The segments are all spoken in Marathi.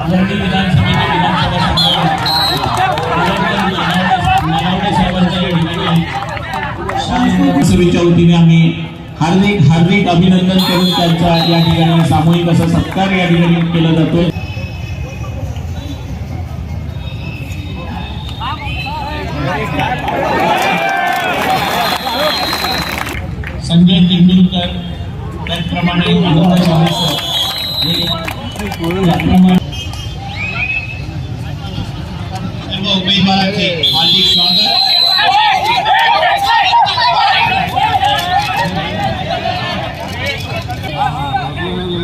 आदरणीय विधानसभेचे विधानसभेच्या वतीने आम्ही हार्दिक हार्दिक अभिनंदन करून त्यांचा या ठिकाणी सामूहिक असा सत्कार या ठिकाणी केला जातोय। संजय तेंडुलकर त्याचप्रमाणे उमेदवारांचे हार्दिक स्वागत।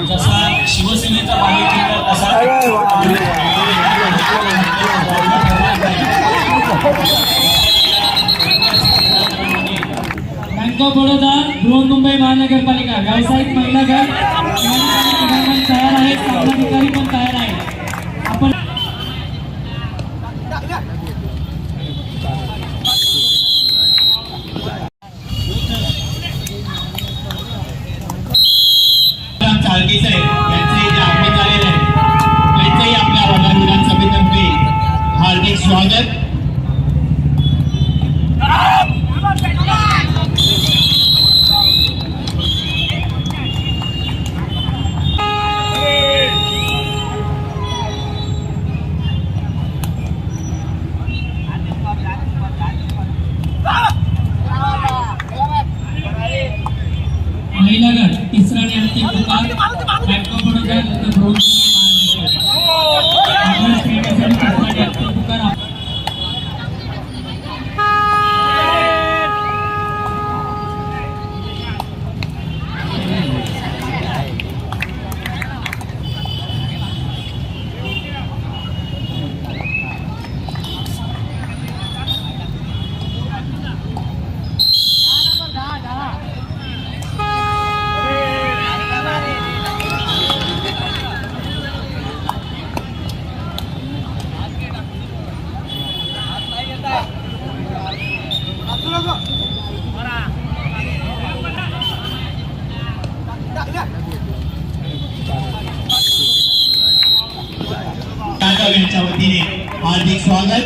जसा शिवसेनेचा बालेकिल्ला तसा बँक ऑफ बडोदा, बृहन्मुंबई महानगरपालिका, व्यावसायिक महिला गट तयार आहेत, जिल्हाधिकारी पण तयार आहे। आपण चालकी साहेब यांचे जे आगमन झालेले आहे त्यांचेही आपल्या वर्धा विधानसभेतर्फे हार्दिक स्वागत। महिला गट तिसरा आणि अंतिम पुकार, बँक ऑफ बडोदा, यांच्या वतीने हार्दिक स्वागत।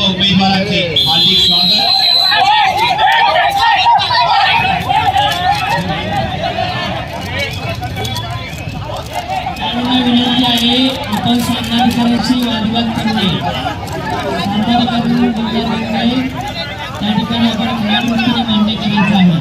उमेदवारांचे हार्दिक स्वागत। विनंती आहे, आपण सामनाधिकाऱ्यांशी वादविवाद करू नये। त्या ठिकाणी आपण खऱ्या पद्धतीने मान्य करायचं आहे।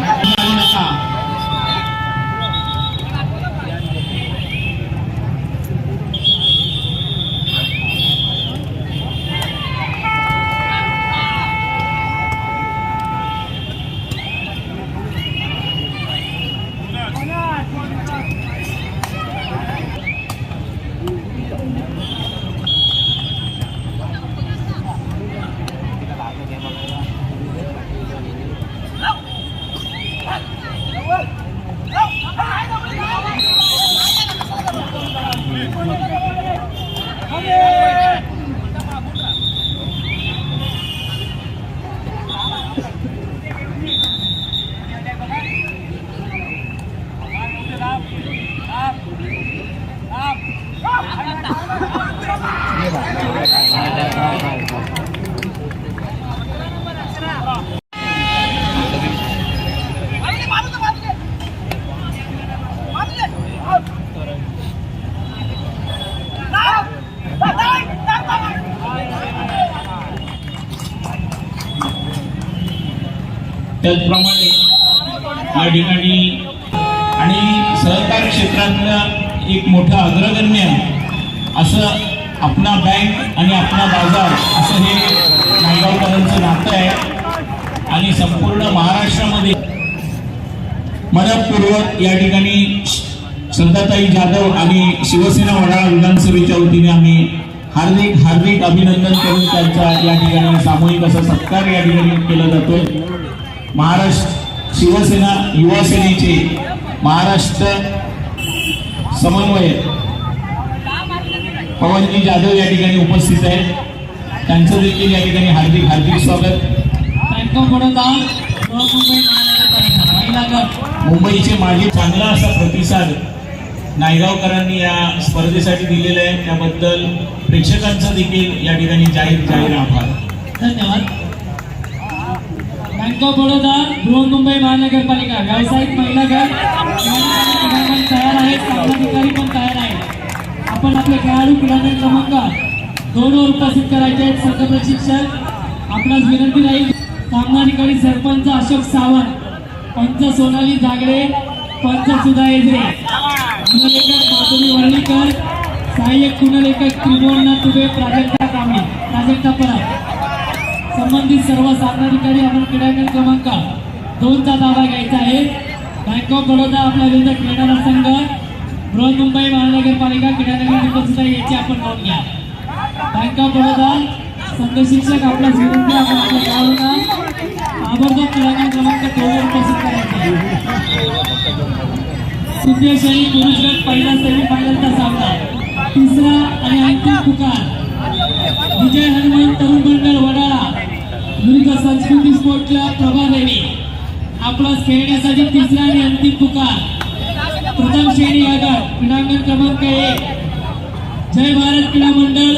त्याचप्रमाणे या ठिकाणी आणि सहकार क्षेत्रातलं एक मोठं अग्रगण्य असं आपला बँक आणि आपला बाजार असं हे नायगावकरांचं नातं आहे आणि संपूर्ण महाराष्ट्रामध्ये मनपूर्वक या ठिकाणी श्रद्धाताई जाधव आणि शिवसेना वडाळा विधानसभेच्या वतीने आम्ही हार्दिक हार्दिक अभिनंदन करून त्यांचा या ठिकाणी सामूहिक असा सत्कार या ठिकाणी केला जातोय। महाराष्ट्र शिवसेना युवा सेनेचे महाराष्ट्र समन्वयक पवनजी जाधव या ठिकाणी उपस्थित आहेत. त्यांचं देखील या ठिकाणी हार्दिक हार्दिक स्वागत. बँक ऑफ बडोदा बृहन्मुंबई महानगरपालिका महिला गट मुंबईचे माजी चांगला असा प्रतिसाद नायगावकरांनी या स्पर्धेसाठी दिलेला आहे, त्याबद्दल प्रेक्षकांचा देखील या ठिकाणी जाहीर आभार. धन्यवाद. बँक ऑफ बडोदा बृहन्मुंबई महानगरपालिका व्यावसायिक महिला गट क्रीडांगण तयार आहेत, सामनाधिकारी पण तयार आहेत. आपण आपले खेळाडू क्रीडांगण क्रमांक 2 वर उपस्थित करायचे आहेत. संघ प्रशिक्षक आपणास विनंती राहील. सामनाधिकारी सरपंच अशोक सावंत, पंच सोनाली जागडे, पंच सुधा एजरे, गुणलेखक माधुरी वर्णीकर, सहाय्यक गुणलेखक त्रिभुवननाथ तुबे, प्राजक्ता कांबळे, प्राजक्ता परब. संबंधित सर्व सामनाधिकारी आपण क्रीडांगण क्रमांक 2 चा ताबा घ्यायचा आहे. बँक ऑफ बडोदा आपला विरुद्ध खेळणारा संघ बृहन्मुंबई महानगरपालिका क्रीडांगण उपस्थित आहे, याची आपण नोंद घ्या. बँक ऑफ बडोदा संघ शिक्षक आपल्यास विनंती, आपण आपल्या खेळाडूंना ताबडतोब क्रीडांगण क्रमांक 2 वर उपस्थित करायचे आहे. तृतीय श्रेणी पुरुष गट पहिला सेमीफायनलचा सामना, तिसरा आणि अंतिम पुकार विजय हनुमान तरुण मंडळ वडाळा विरुद्ध संस्कृती स्पोर्ट क्लब प्रभादेवी. आपणास खेळण्यासाठी तिसरा आणि अंतिम पुकार. प्रथम श्रेणी हा गट क्रीडांगण क्रमांक 1 जय भारत क्रीडा मंडळ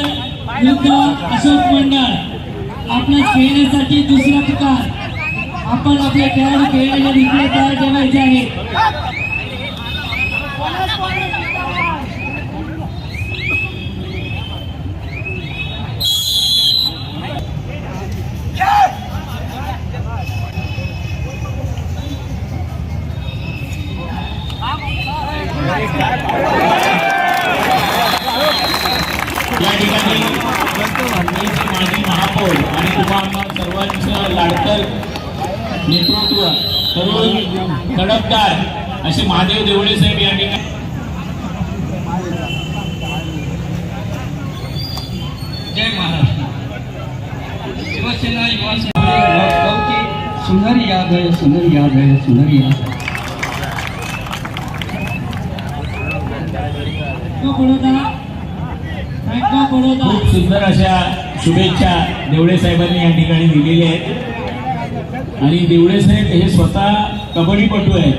विरुद्ध अशोक मंडळ. आपणास खेळण्यासाठी दुसरा पुकार. आपण आपले खेळाडू खेळण्याच्या दिशेने तयार ठेवायचे आहेत. या ठिकाणी मुंबईचे माजी महापौर आणि तुम्हा सर्वांचं लाडकर नेतृत्व तरुण तडफदार असे महादेव देवळे साहेब या ठिकाणी. जय महाराष्ट्र. शिवसेना युवा सुंदर याद है, सुंदर याद है, सुंदर याद है. बँक ऑफ बडोदा खूप सुंदर अशा शुभेच्छा देवळे साहेबांनी या ठिकाणी दिलेल्या आहेत. आणि देवळे साहेब हे स्वतः कबड्डीपटू आहेत.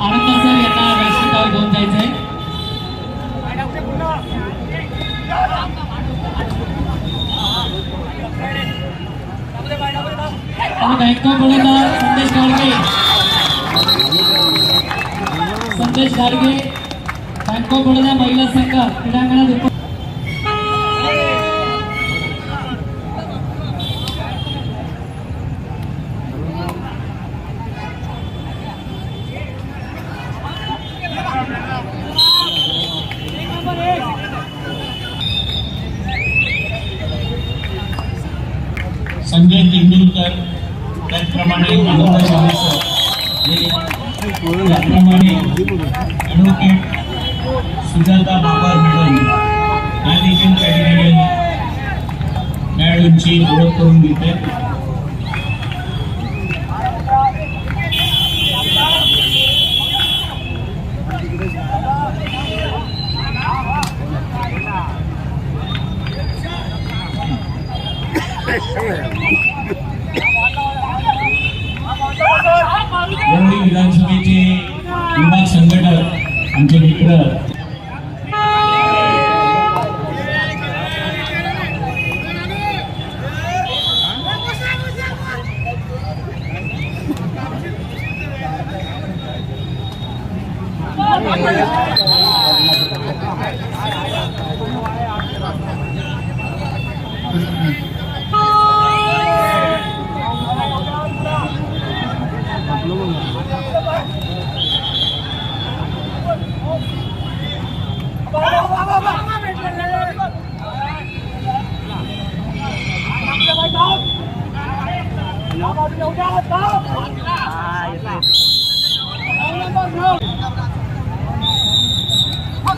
आनंद सर यांना व्यासपीठावर घेऊन जायचंय. बँक ऑफ बडोदा संदेश गाडगे बँक ऑफ बडोदा महिला संघ क्रीडांगणात संजय तेंडुलकर, त्याचप्रमाणे आनंद शाळेसर, त्याचप्रमाणे ॲडव्होकेट सुजाता बाबा मॅडम या देखील त्या ठिकाणी खेळाडूंची ओळख करून देते. वरळी विधानसभेचे विभाग संघटक आमचे मित्र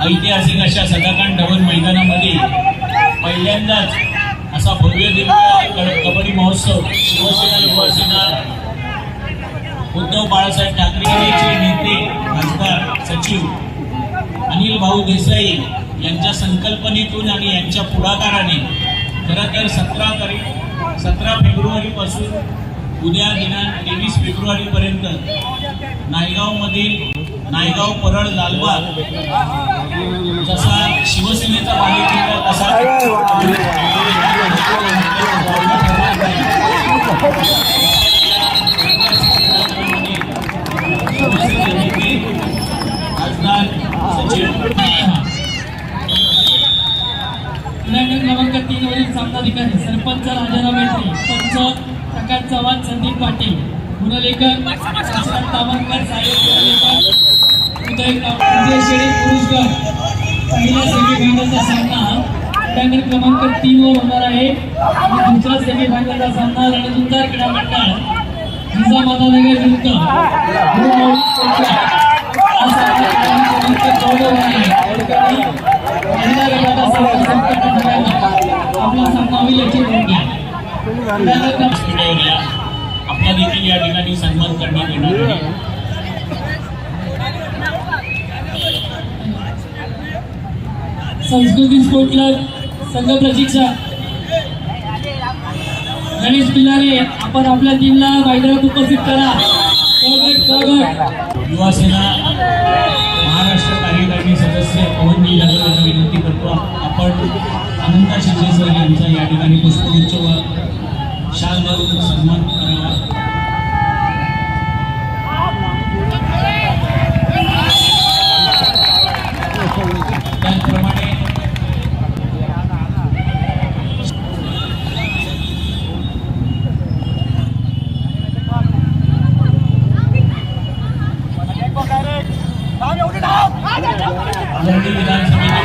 ऐतिहासिक अशा सदाकांड धवन मैदानामध्ये पहिल्यांदाच असा भव्य दिव्य कबड्डी महोत्सव शिवसेना युवासेना उद्धव बाळासाहेब ठाकरे यांचे नेते खासदार सचिव अनिल भाऊ देसाई यांच्या संकल्पनेतून आणि यांच्या पुढाकाराने खरं तर 17 फेब्रुवारीपासून उद्या दिनांक 23 फेब्रुवारीपर्यंत नायगाव परळ लालबाग जसा शिवसेनेचा बालेकिल्ला तसा खासदार सचिव क्रीडांगण क्रमांक 3 वरील सामनाधिकारी सरपंच राजाराम मेत्री, पंच प्रकाश चव्हाण, संदीप पाटील, गुणलेखन शशिकांत तावणकर, साहेब गुणलेखन, उदय शेळी पुरुष गट. पहिल्या सेमीफायनलचा सामना क्रीडांगण क्रमांक 3 वर होणार आहे आणि दुसरा सेमीफायनलचा सामना रणधुंदार क्रीडा मंडळ जिजामातानगर विरुद्ध गुरुमौली कोटला. हा सामना क्रमांक 14 वर आहे. आणि महिला गटाचा सामना संपन्न झाल्यावर आपला सामना होईल याची नोंद घ्या. मीडियावरला आपला देखील या ठिकाणी सन्मान करण्यात येणार आहे. संस्कृती स्पोर्ट क्लब संघ प्रशिक्षक गणेश पिलारे, आपण आपल्या टीमला मैदानात उपस्थित करा. युवा सेना महाराष्ट्र कार्यकारिणी सदस्य पवनजी जाधव यांना विनंती करतो आपण अनंता शिंदे सर यांचा या ठिकाणी पुष्पगुच्छ व शाल देऊन सन्मान करावा. त्याचप्रमाणे वर्णी विधानसभेचे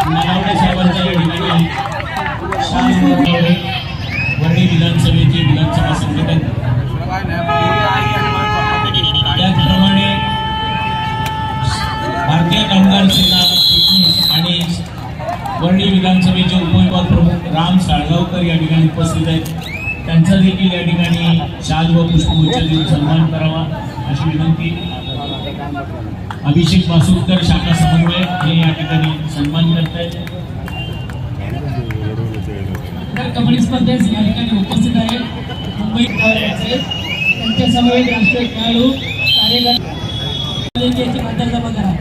नागावडे साहेबांच्या या ठिकाणी वर्णी विधानसभेचे विधानसभा संघटक. त्याचप्रमाणे भारतीय कामगार सेना फिटनेस आणि वर्णी विधानसभेचे उपविभाग प्रमुख राम साळगावकर या ठिकाणी उपस्थित आहेत. त्यांचा देखील या ठिकाणी शाल व पुष्पगुच्छ देऊन सन्मान करावा अशी विनंती. अभिषेक मासुरकर शाखा समन्वयक हे या ठिकाणी सन्मान करत आहेत. कबड्डी स्पर्धेस या ठिकाणी उपस्थित आहेत मुंबई त्यांच्या समवेत राष्ट्रीय खेळाडू कार्यकर्ते खातर जमा करा.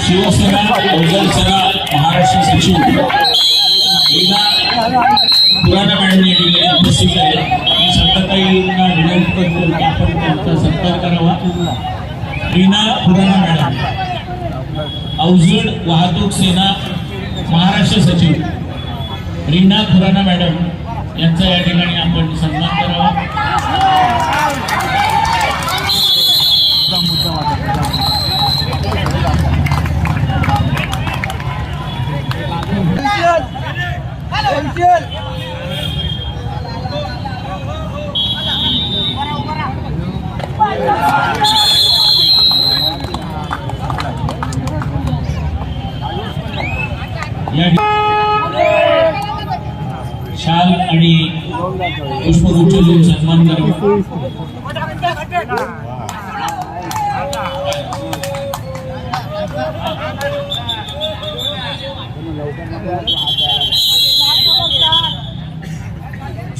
शिवसेना अवजल सेना महाराष्ट्र सचिव पुराणा मॅडम या ठिकाणी उपस्थित आहेत. मी शांतताईंना विनंती करतो की आपण त्यांचा सत्कार करावा. रीना पुराणा मॅडम अवजड वाहतूक सेना महाराष्ट्र सचिव रीना खुराना मॅडम यांचा या ठिकाणी आपण सन्मान करावा. शाल आणि पुष्पगुच्छ देऊन सन्मान करावा.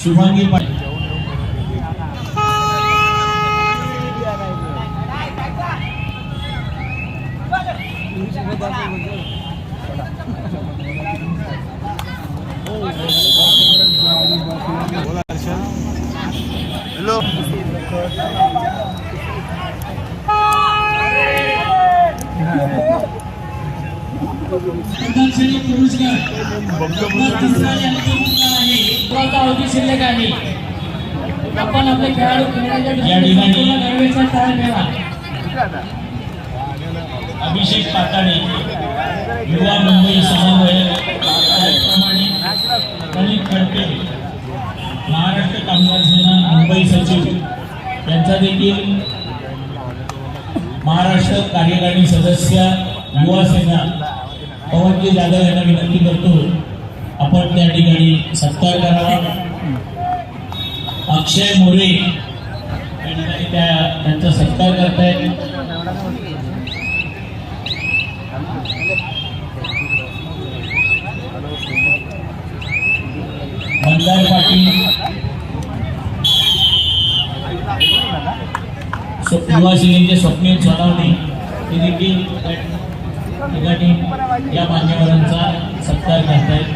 शुभांगी पाटील हॅलो पुरस्कार तिसरा आहे शिल्लक आहे. आपण आपले खेळाडू खेळण्याच्या या ठिकाणी दृष्टीने दरवेळेचा तयार ठेवा. अभिषेक पाताडे युवा मुंबई समन्वय, त्याचप्रमाणे ललित खडके महाराष्ट्र कामगार सेना मुंबई सचिव यांचा देखील महाराष्ट्र कार्यकारिणी सदस्य युवा सेना पवनजी जाधव यांना विनंती करतो आपण त्या ठिकाणी सत्कार करावा. अक्षय मोरे या ठिकाणी त्यांचा सत्कार करतायत. मंदार पाटील युवा सेनेचे स्वप्नील सोनावणे हे देखील ठिकाणी या मान्यवरांचा सत्कार करतायत.